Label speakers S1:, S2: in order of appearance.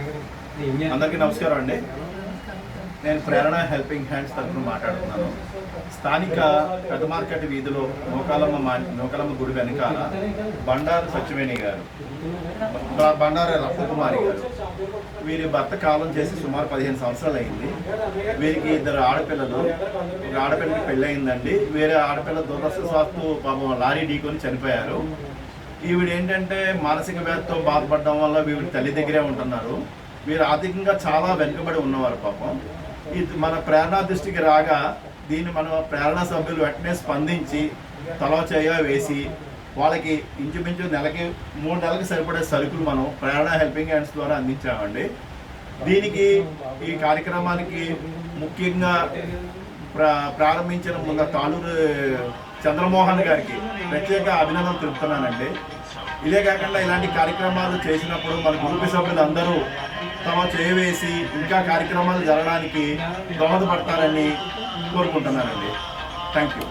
S1: అందరికీ నమస్కారం అండి. నేను ప్రేరణ హెల్పింగ్ హ్యాండ్స్ తరఫున మాట్లాడుతున్నాను. స్థానిక పెద్ద మార్కెట్ వీధిలో నూకాలమ్మ గుడి వెనకాల బండారు సత్యవేణి గారు, బండారు రత్నకుమారి గారు, వీరి భర్త కాలం చేసి సుమారు 15 సంవత్సరాలు అయింది. వీరికి 2 ఆడపిల్లలు. ఒక ఆడపిల్లకి పెళ్ళి అయిందండి. వేరే ఆడపిల్ల దురదృష్టవశాత్తు పాపం లారీ ఢీకొని చనిపోయారు. ఈవిడ ఏంటంటే మానసిక వ్యాధితో బాధపడడం వల్ల వీడి తల్లి దగ్గరే ఉంటున్నారు. వీరు ఆర్థికంగా చాలా వెనుకబడి ఉన్నవారు. పాపం ఇది మన ప్రేరణ దృష్టికి రాగా దీన్ని మన ప్రేరణ సభ్యులు వెంటనే స్పందించి తలో చేయ వేసి వాళ్ళకి ఇంచుమించు 3 నెలలకు సరిపడే సరుకులు మనం ప్రేరణ హెల్పింగ్ హ్యాండ్స్ ద్వారా అందించామండి. దీనికి ఈ కార్యక్రమానికి ముఖ్యంగా ప్రారంభించిన ముందు తాళూరు చంద్రమోహన్ గారికి ప్రత్యేక అభినందనలు తెలుపుతున్నానండి. ఇదే కాకుండా ఇలాంటి కార్యక్రమాలు చేసినప్పుడు మన గ్రూప్ సభ్యులందరూ తమ చేయవేసి ఇంకా కార్యక్రమాలు జరగడానికి దోహదపడతారని కోరుకుంటున్నానండి. Thank you.